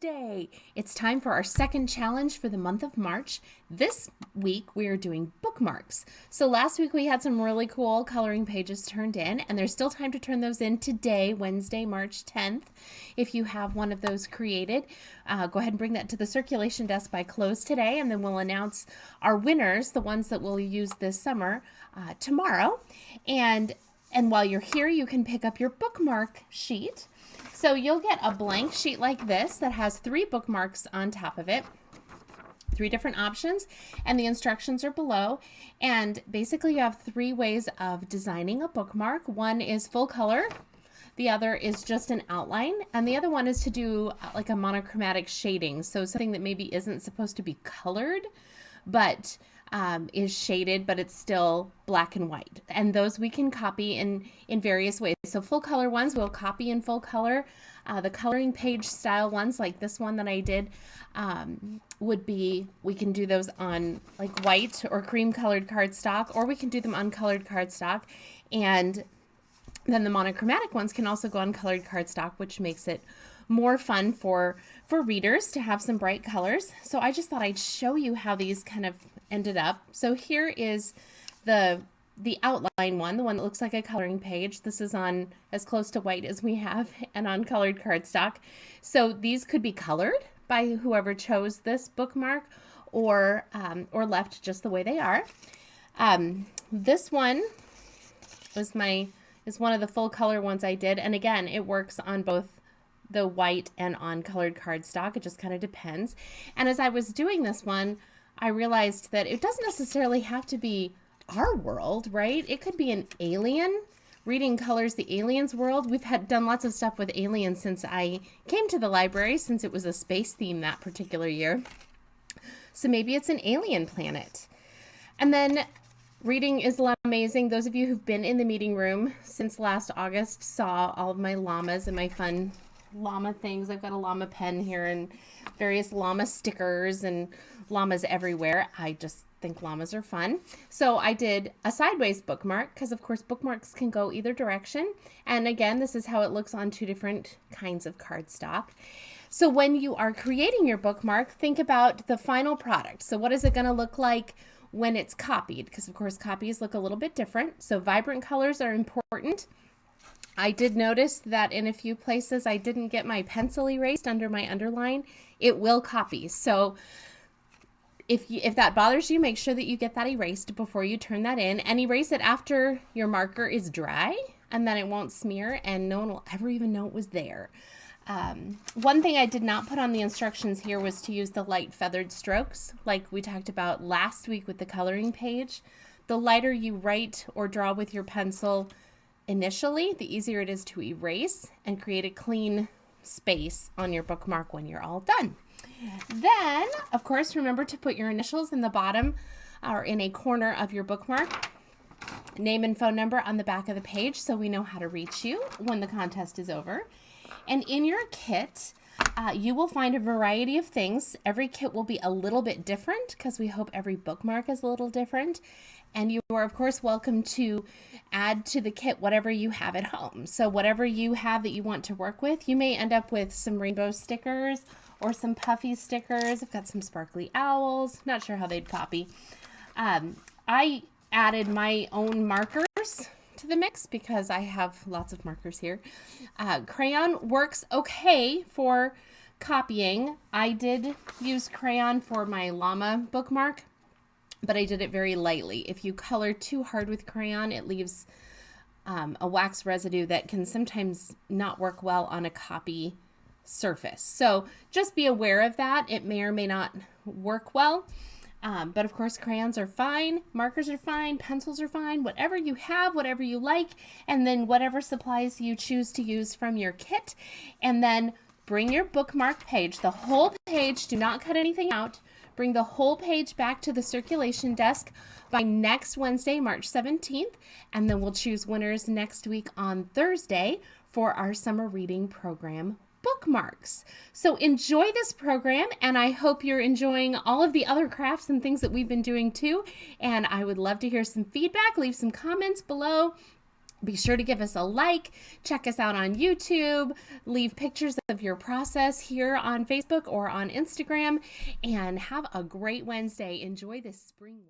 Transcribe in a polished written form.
Wednesday. It's time for our second challenge for the month of March. This week we are doing bookmarks. So last week we had some really cool coloring pages turned in, and there's still time to turn those in today, Wednesday, March 10th. If you have one of those created, go ahead and bring that to the circulation desk by close today, and then we'll announce our winners, the ones that we'll use this summer, tomorrow. And while you're here, you can pick up your bookmark sheet. So you'll get a blank sheet like this that has 3 bookmarks on top of it, 3 different options, and the instructions are below. And basically you have 3 ways of designing a bookmark. One is full color, the other is just an outline, and the other one is to do like a monochromatic shading. So something that maybe isn't supposed to be colored, but is shaded, but it's still black and white. And those we can copy in various ways. So full color ones we'll copy in full color. The coloring page style ones, like this one that I did, would be, we can do those on like white or cream colored cardstock, or we can do them on colored cardstock. And then the monochromatic ones can also go on colored cardstock, which makes it more fun for readers to have some bright colors. So I just thought I'd show you how these kind of ended up. So here is the outline one, the one that looks like a coloring page. This is on as close to white as we have and on colored cardstock. So these could be colored by whoever chose this bookmark, or left just the way they are. This one is one of the full color ones I did, and again, it works on both the white and on colored cardstock. It just kind of depends. And as I was doing this one, I realized that it doesn't necessarily have to be our world, right? It could be an alien. Reading colors the aliens world. We've done lots of stuff with aliens since I came to the library, since it was a space theme that particular year. So maybe it's an alien planet. And then reading is amazing. Those of you who've been in the meeting room since last August saw all of my llamas and my fun llama things. I've got a llama pen here and various llama stickers and llamas everywhere. I just think llamas are fun. So I did a sideways bookmark, because of course bookmarks can go either direction. And again, this is how it looks on 2 different kinds of cardstock. So when you are creating your bookmark, think about the final product. So what is it going to look like when it's copied? Because of course copies look a little bit different. So vibrant colors are important. I did notice that in a few places I didn't get my pencil erased under my underline. It will copy. So if that bothers you, make sure that you get that erased before you turn that in, and erase it after your marker is dry, and then it won't smear and no one will ever even know it was there. One thing I did not put on the instructions here was to use the light feathered strokes like we talked about last week with the coloring page. The lighter you write or draw with your pencil initially, the easier it is to erase and create a clean space on your bookmark when you're all done. Then, of course, remember to put your initials in the bottom or in a corner of your bookmark. Name and phone number on the back of the page so we know how to reach you when the contest is over. And in your kit, you will find a variety of things. Every kit will be a little bit different because we hope every bookmark is a little different. And you are, of course, welcome to add to the kit whatever you have at home. So whatever you have that you want to work with, you may end up with some rainbow stickers or some puffy stickers. I've got some sparkly owls. Not sure how they'd copy. I added my own markers to the mix because I have lots of markers here. Crayon works okay for copying. I did use crayon for my llama bookmark, but I did it very lightly. If you color too hard with crayon, it leaves a wax residue that can sometimes not work well on a copy surface. So just be aware of that. It may or may not work well. But of course, crayons are fine, markers are fine, pencils are fine, whatever you have, whatever you like, and then whatever supplies you choose to use from your kit. And then bring your bookmark page, the whole page, do not cut anything out. Bring the whole page back to the circulation desk by next Wednesday, March 17th, and then we'll choose winners next week on Thursday for our summer reading program bookmarks. So enjoy this program, and I hope you're enjoying all of the other crafts and things that we've been doing too. And I would love to hear some feedback. Leave some comments below. Be sure to give us a like, check us out on YouTube, leave pictures of your process here on Facebook or on Instagram, and have a great Wednesday. Enjoy this spring.